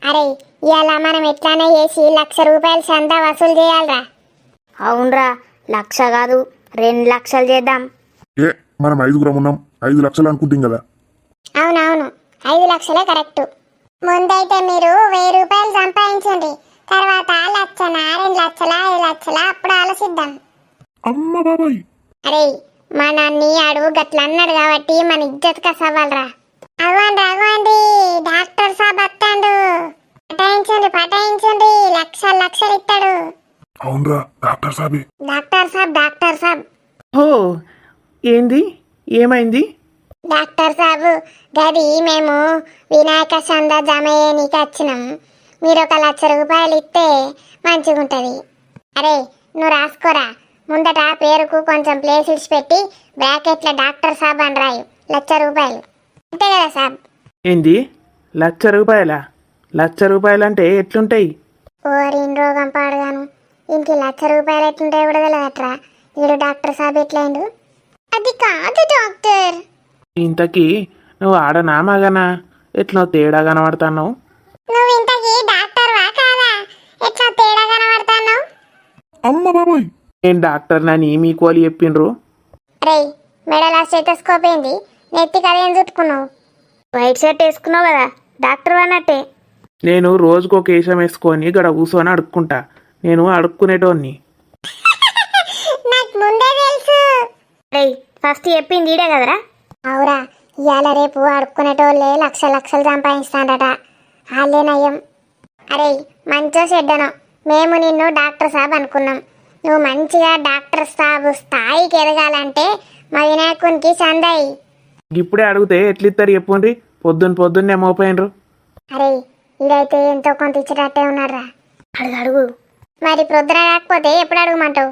అరే ఇవాళ మనం ఎట్లానే చేసి 1,00,000 రూపాయలు చందా వసూలు చేయాలరా. అవునరా, 1,00,000 కాదు 2,00,000 చేద్దాం. ఏ మనం 5గురం ఉన్నాం, 5 లక్షలు అనుకుంటాం కదా. అవునవును, 5 లక్షలే కరెక్ట్. ముందైతే మీరు 1000 రూపాయలు సంపాదించండి, తర్వాత 1,00,000, 2 లక్షల, 5 లక్షల అప్పుడు ఆలోచిద్దాం. అమ్మ బాబాయ్, అరే మా నాన్ని అడుగు గట్ల అన్నాడు కాబట్టి మన ఇజ్జత్ కసవ్వాలరా. అవ్వండి డాక్టర్ సాబ్ వస్తాడు, పటాయించండి, లక్షలు ఇస్తాడు. అవునరా డాక్టర్ సాబే. డాక్టర్ సాబ్ ఓ ఏంది, ఏమైంది? డాక్టర్ సాబు గది మేము వినాయక చంద జమ చేయనీకి వచ్చినాం. మీరు 1,00,000 రూపాయలు ఇస్తే మంచిగుంటది. అరే నువ్వు రాసుకోరా, ముందట పేరుకు కొంచెం ప్లేస్ ఇడిచిపెట్టి బ్రాకెట్ల డాక్టర్ సాబ్ అని రాయు. 1,00,000 రూపాయలు అంతే కదా సాబ్? ఏంది 1,00,000 రూపాయలా? 1,00,000 రూపాయలంటే ఎట్లుంటాయి? ఓరిన్ రోగం పాడుగాను, ఇంటికి 1,00,000 రూపాయలు ఎట్లుంటాయి కూడా తెలియదట్రా. వీడు డాక్టర్ సాబ్ ఎట్లయిండు? అది కాదు డాక్టర్. ఇంతకీ నువ్వు ఆడనా మగనా? ఎట్లా తేడా కనబడతావు? నువ్వు ఇంతకీ డాక్టర్వా కాదా? ఎట్లా తేడా కనబడతావు? అమ్మ బాబాయ్, నేను డాక్టర్నని మీకు వాళ్ళు చెప్పిండ్రు. రే మెడలా స్టెటస్కోప్ ఏంది, నెత్తి కదేం చుట్టుకున్నావు? వైట్ షర్ట్ వేసుకున్నావు కదా, డాక్టర్ అన్నట్టే. నేను రోజుకో కేశం వేసుకొని గడ కూర్చొని అడుక్కుంటా. నేను అడుక్కునేటోన్ని. నాకు ముందే తెలుసు. రేయ్, ఫస్ట్ చెప్పింది ఈడే కదరా. అవురా, ఇవాళ రేపు అడుక్కునేటోళ్ళే లక్షలు సంపాదిస్తాడట. వాళ్ళే నయం. అరే మంచో చెడ్డనో మేము నిన్ను డాక్టర్ సాబ్ అనుకున్నాం. నువ్వు మంచిగా డాక్టర్ సాబ్ స్థాయికి ఎదగాలంటే మా వినాయకునికి చందాయి. ఇప్పుడే అడిగితే ఎట్లిస్తారు చెప్పుండ్రి? పొద్దున్నే మోపోయినరు. అరే ఇదైతే ఎంతో కొంత ఇచ్చేటట్టే ఉన్నారా. అడుగు. మరి ప్రొద్దున కాకపోతే ఎప్పుడు అడగమంటావు?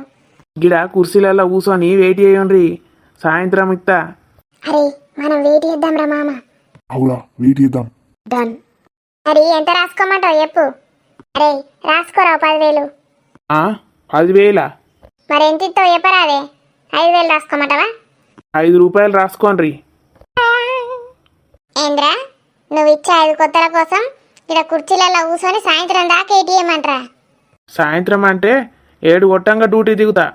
గిడ కుర్చీలలో కూర్చొని వెయిట్ చేయండి, సాయంత్రం ఇస్తా. అరే మనం వెయిట్ చేద్దాం రా మామ. అవురా వెయిట్ చేద్దాం. డన్. మరి ఎంత రాసుకోమంటావు చెప్పు. అరే రాసుకోరావు 10,000. 10,000? మరి ఎంత ఇస్తావు చెప్పరాదే. 5,000 రాసుకోమంటావా? 5 రూపాయలు రాసుకోండి. ఏంద్రా నువ్వు ఇచ్చే 5 కొత్తల కోసం ఇక్కడ కుర్చీలలో కూర్చొని సాయంత్రం దాకా ఏటీఎం అంటరా? సాయంత్రం అంటే 7 కొట్టంగా డ్యూటీ దిగుతా.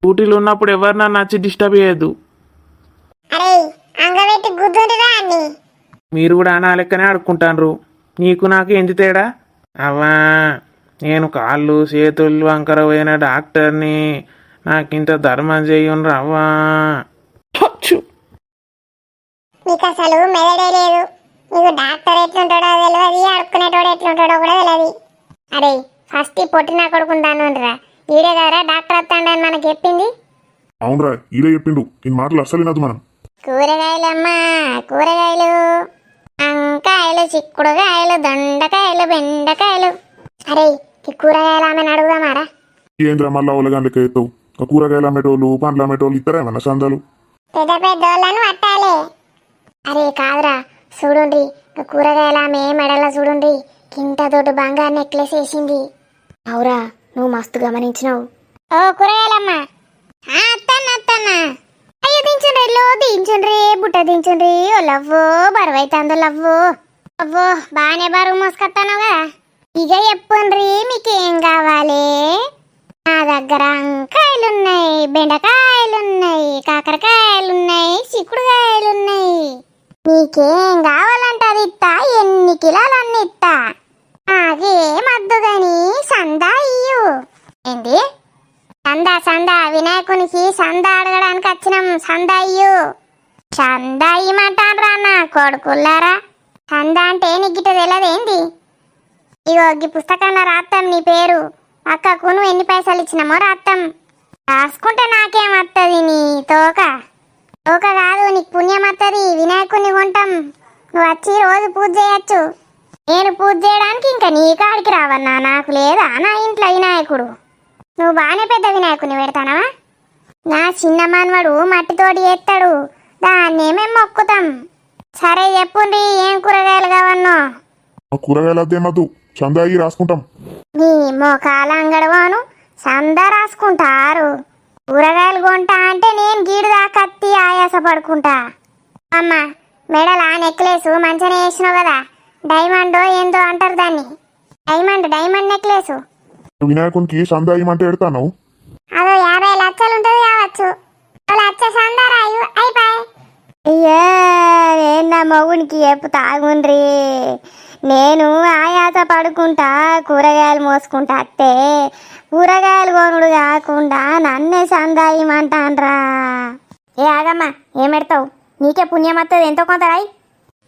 డ్యూటీలు ఉన్నప్పుడు ఎవరు నన్ను వచ్చి డిస్టర్బ్ చేయొద్దు. అరే అంగబెట్టి గుద్దుంటురా అన్ని. మీరు కూడా నా లెక్కనే ఆడుకుంటాన్రు. నీకు నాకు ఏంది తేడా? అవ్వా, నేను కాళ్ళు చేతులు వంకర పోయిన డాక్టర్ని, నాకింత ధర్మం చెయ్యుండ్రు అవ్వా. నీకు అసలు మెదడే లేదు. నీకు డాక్టర్ ఎట్లుంటాడో తెలియదు, అడుక్కునేటోడు ఎట్లుంటాడో కూడా తెలియదు. అరే ఫస్ట్ ఈ పొట్టిన కొడుకుంటానురా. ఈడే కదరా డాక్టర్ వస్తాడని మనకు చెప్పింది. అవునరా ఈడే చెప్పిండు. ఈ మాటలు అస్సలు వినద్దు మనం. కూరగాయలమ్మా కూరగాయలు, వంకాయలు, చిక్కుడుకాయలు, దొండకాయలు, బెండకాయలు. అరే ఈ కూరగాయలు ఆమెను అడుగుదామారా. ఏంద్రా మళ్ళా ఒలగాని లెక్క ఎత్తావు? కూరగాయలు అమ్మేటోళ్ళు, పండ్లు అమ్మేటోళ్ళు ఇస్తారేమన్నా సందాలు? పెద్ద పెద్దోళ్ళను పట్టాలి. అరే కాదురా, చూడుండ్రి కూరగాయల ఆమె మెడలో చూడుండ్రి కింట తోటి బంగారు నెక్లెస్ వేసింది. అవురా, నువ్వు మస్తు గమనించినావు. ఓ కూరగాయలమ్మా, అత్తన్నా అయ్యో దించుండ్రి బుట్ట దించుండ్రి. ఓ లవ్వో బరువైతుందో లవ్వో. అవ్వో బాగానే బరువు మోసుకొస్తాను కదా. ఇక చెప్పుండ్రి మీకేం కావాలి? నా దగ్గర వంకాయలున్నాయి, బెండకాయలున్నాయి, కాకరకాయలున్నాయి, చిక్కుడుకాయలున్నాయి. నీకేం కావాలంటే అది ఇస్తా, ఎన్ని కిలోలు అన్ని ఇస్తా. నాకేమద్దు గాని సందా ఇయ్యు. ఏంది సందా? వినాయకునికి సందా అడగడానికి వచ్చినాం. సందా ఇయ్యు. సందా ఇయ్యమంటారా నా కొడుకుల్లారా? సందా అంటే నీకు గిట్ట తెలియదేంది? ఇగో ఈ పుస్తకంలో రాత్తాం నీ పేరు, అక్కకు నువ్వు ఎన్ని పైసలు ఇచ్చినామో రాత్తాం. రాసుకుంటే నాకేమత్తది నీ తోక కాదు, నీకు పుణ్యం వస్తుంది. వినాయకుడిని కొంటాం, నువ్వు వచ్చి రోజు పూజ చేయొచ్చు. నేను పూజ చేయడానికి ఇంకా నీ కాడికి రావన్నా? నాకు లేదా నా ఇంట్లో వినాయకుడు? నువ్వు బాగానే పెద్ద వినాయకుడిని పెడతానవా? నా చిన్న మనవడు మట్టితోటి ఎత్తాడు, దాన్ని మేము మొక్కుతాం. సరే చెప్పుండి ఏం కూరగాయలు కావన్నో. కూరగాయలు అదేమద్దు, చందా అయ్యి రాసుకుంటాం. నీ మోకాల అంగడవాను సందా రాసుకుంటారు. కూరగాయలు కొంటా అంటే నేను గీడు దాకా కత్తి ఆయాస పడుకుంటా. అమ్మ మెడల నెక్లెస్ మంచిగానే వేసినావు కదా, డైమండో ఏందో అంటారు దాన్ని. డైమండ్ నెక్లెస్ వినాయకునికి సందా ఇమ్మంటే ఎడతాను. అదో 50 లక్షలు ఉంటుంది కావచ్చు. లక్ష సందారా అయిపోయి. అయ్యా నేను నా మొగునికి చెప్పు తాగుండ్రి. నేను ఆయాస పడుకుంటా కూరగాయలు మోసుకుంటా అత్తే కూరగాయలు కొనుడు కాకుండా నన్నే సందాయిమంటాన్రా. ఏ ఆగమ్మా ఏం పెడతావు? నీకే పుణ్యం వస్తుంది, ఎంతో కొంత రాయి.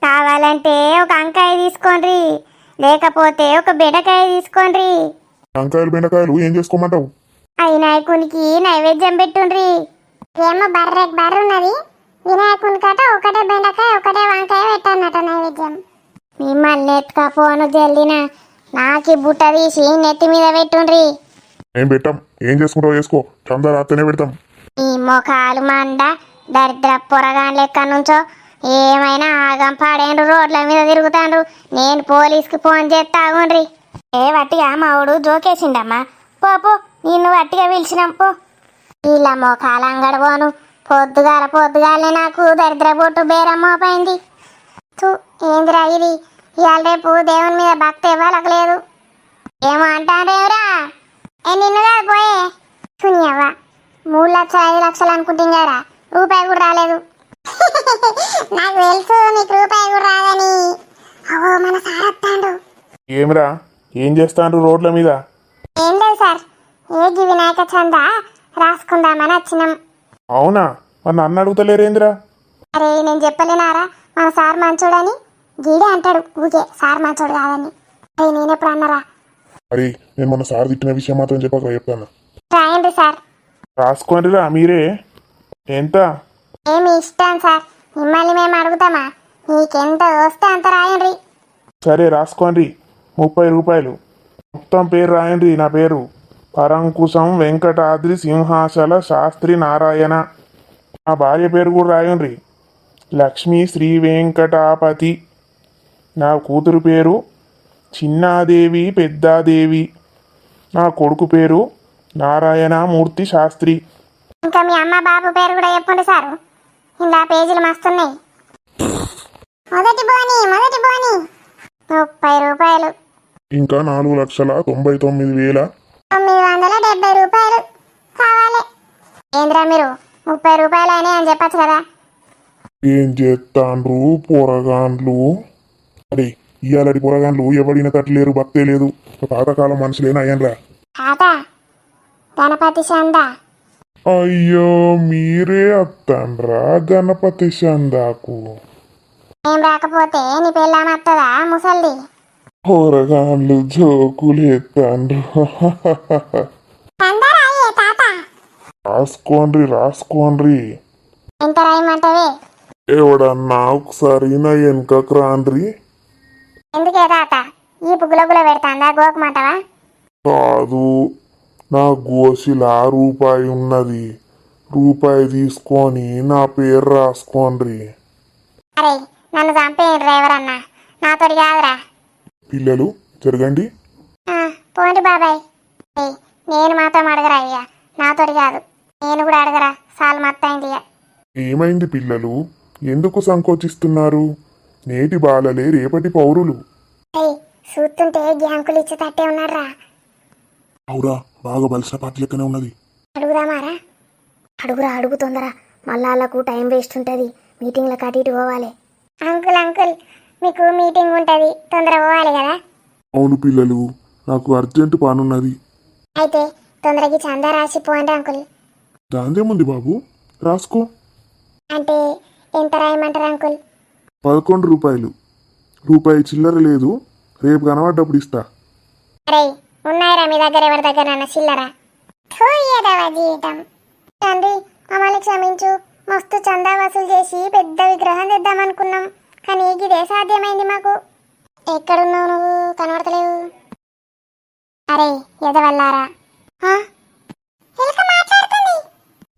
కావాలంటే ఒక వంకాయ తీసుకోండి, లేకపోతే ఒక బెండకాయ తీసుకోండి. వంకాయలు బెండకాయలు ఏం చేసుకోమంటావు? వినాయకునికి నైవేద్యం పెట్టుండ్రి. ఏమో బర్రె ఉన్నది వినాయకుని కట ఒకటే బెండకాయ ఒకటే వంకాయ పెట్టన్నట నైవేద్యం. మిమ్మల్ని ఎత్తుక ఫోను జల్దిన నాకి బుట్ట తీసి నెత్తి మీద పెట్టుండ్రి. ఏం పెట్టాం, ఏం చేసుకుంటావు చేసుకో, చందా రాత్తేనే పెడతాం. ఈ మొఖాలు మండ దరిద్ర పొరగాన్ లెక్క నుంచో ఏమైనా ఆగం పాడేండ్రు, రోడ్ల మీద తిరుగుతాండ్రు. నేను పోలీస్కి ఫోన్ చేస్తా ఆగుండ్రి. ఏ వట్టిగా మావుడు జోకేసిండమ్మా. పో నిన్ను వట్టిగా పిలిచినాం పో. ఇలా మొఖాల అంగడి పోను. పొద్దుగాలే నాకు దరిద్ర బొట్టు బేరం మోపైంది. ఏందిరా ఇది, ఇవాళ రేపు దేవుని మీద భక్తి ఇవ్వాలకు లేదు. ఏమో అంటారేవరా నిన్ను కాదు పోయే సునియవ్వ. 3 లక్షలు 5 లక్షలు అనుకుంటుంది కదరా, రూపాయి కూడా రాలేదు. నాకు తెలుసు నీకు రూపాయి కూడా రాదని. అవో మన సారత్తాండు. ఏమిరా ఏం చేస్తాండ్రు రోడ్ల మీద? ఏం లేదు సార్, ఏగి వినాయక చందా రాసుకుందామని వచ్చినాం. అవునా, మరి నన్ను అడుగుతలేరేంద్రా? అరే నేను చెప్పలేనారా మన సార్ మంచోడని? గీడే అంటాడు ఊకే సార్ మంచోడు కాదని. అరే నేనెప్పుడు అన్నారా? అరే నేను మొన్న సార్ తిట్టిన విషయం మాత్రం చెప్పక చెప్తాను. రాయండి సార్. రాసుకోండిరా మీరే. ఎంత? ఏమి ఇష్టం సార్, మిమ్మల్ని మేము అడుగుతామా? నీకెంత వస్తే అంత రాయండి. సరే రాసుకోండి, 30 రూపాయలు. మొత్తం పేరు రాయండి. నా పేరు పరంకుశం వెంకటాద్రి సింహాచల శాస్త్రి నారాయణ. నా భార్య పేరు కూడా రాయండి, లక్ష్మీ శ్రీ వెంకటాపతి. నా కూతురు పేరు చిన్నాదేవి పెద్దాదేవి. నా కొడుకు పేరు నారాయణ మూర్తి శాస్త్రి. ఇంకా మీ అమ్మ బాబు పేరు కూడా చెప్పండి సారు. ఇలా పేజీలు మస్తున్నాయి. మొదటి బోని 30 రూపాయలు. ఇంకా 4,99,000. 970 రూపాయలు కావాలి. ఏంద్రా మీరు 30 రూపాయలు అయినాయి అని చెప్పచ్చు కదా. ఏం చేస్తాండ్రు పొరగాండ్లు? అరే ఇయ్యాలడి పొరగాండ్లు ఎవడిన తట్టలేరు, భక్తే లేదు. పాతకాలం మనుషులేనా అయ్యన్రా? తాత గణపతి చందా. అయ్యో మీరే అత్తండ్రా గణపతి చందాకు? ఏం రాకపోతే నీ పెళ్ళామత్తదా ముసల్ది? పొరగాండ్లు జోకులేత్తాండ్రు. చందా రాయే తాత. రాసుకోండ్రి. ఎంత రాయమంటవే? ఎవడన్నా ఒకసారి నా వెనకకు రాండ్రి. ఎందుకే తాత ఈ పుగ్గుల పెడతాందా గోకమంటవా? కాదు, నా గోసిలా రూపాయి ఉన్నది. రూపాయి తీసుకొని నా పేరు రాసుకోండ్రి. అరే నన్ను చంపే డ్రైవర్ అన్న, నాతోటి కాదురా. పిల్లలు జరగండి. పోండి బాబాయ్. నేను మాత్రం అడగరా అయ్యా, నాతోటి కాదు. నేను కూడా అడగరా, సాల్ మత్తైంది. ఏమైంది పిల్లలు, ఎందుకు సంకోచిస్తున్నారు? నేటి బాలలే రేపటి పౌరులు. చూస్తుంటే గ్యాంకులు ఇచ్చే తట్టే ఉన్నారా? అవురా, బాగా బలిసిన పార్టీ లెక్కనే ఉన్నది. అడుగుదామారా? అడుగు తొందర, మళ్ళా వాళ్ళకు టైం వేస్ట్ ఉంటుంది. మీటింగ్లకు అటు ఇటు పోవాలి. అంకుల్ మీకు మీటింగ్ ఉంటుంది, తొందర పోవాలి కదా. అవును పిల్లలు, నాకు అర్జెంటు పనున్నది. అయితే తొందరకి చందా రాసి పోండి అంకుల్. దాందేముంది బాబు, రాసుకో. అంటే ఎంత రాయమంటారు అంకుల్? 11 రూపాయలు. రూపాయి చిల్లర లేదు, రేపు కనబడ్డప్పుడు ఇస్తా. అరే ఉన్నాయిరా మీ దగ్గర, ఎవరి దగ్గర నన్న చిల్లరా? జీవితం తండ్రి మమ్మల్ని క్షమించు. మస్తు చందా వసూలు చేసి పెద్ద విగ్రహం తెద్దామనుకున్నాం, కానీ ఇదే సాధ్యమైంది మాకు. ఎక్కడున్నావు నువ్వు, కనబడతలేవు. అరే ఎదవల్లారా,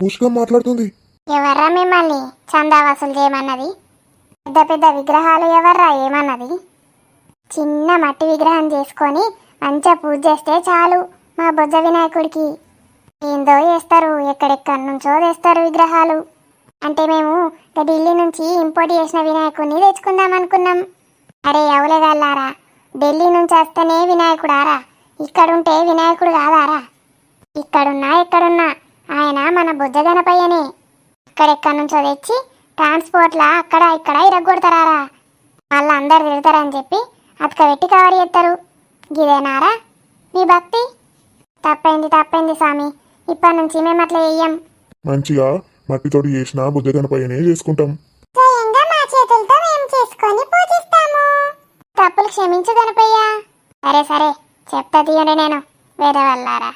పుష్కం మాట్లాడుతుంది. ఎవర్రా మిమ్మల్ని చందా వసూలు చేయమన్నది? పెద్ద పెద్ద విగ్రహాలు ఎవర్రా ఏమన్నది? చిన్న మట్టి విగ్రహం చేసుకొని మంచిగా పూజ చేస్తే చాలు మా బొజ్జ వినాయకుడికి. ఏందో చేస్తారు, ఎక్కడెక్కడి నుంచో తెస్తారు విగ్రహాలు. అంటే మేము ఢిల్లీ నుంచి ఇంపోర్ట్ చేసిన వినాయకుడిని తెచ్చుకుందాం అనుకున్నాం. అరే అవులేగల్లారా, ఢిల్లీ నుంచి వస్తేనే వినాయకుడారా? ఇక్కడుంటే వినాయకుడు కాదారా? ఇక్కడున్నా ఎక్కడున్నా ఆయన మన బుద్ధ గణపయ్యనే. అక్కడెక్కడి నుంచో తెచ్చి ట్రాన్స్పోర్ట్లా అక్కడ ఇక్కడ ఇరగొడతారా? మళ్ళీ అందరు తిడతారని చెప్పి అతక పెట్టి కవర్ చేస్తారు. గిదేనారా మీ భక్తి? తప్పైంది స్వామి, ఇప్పటి నుంచి మేము అట్లా చెయ్యం. మంచిగా మట్టితోటి చేసిన బుద్ధ గణపయ్యనే చేసుకుంటాం. స్వయంగా మా చేతులతో మేము చేసుకొని పూజిస్తాము. తప్పులు క్షమించు గణపయ్య. సరే చెప్తా తీయండి నేను వేరే వాళ్ళారా.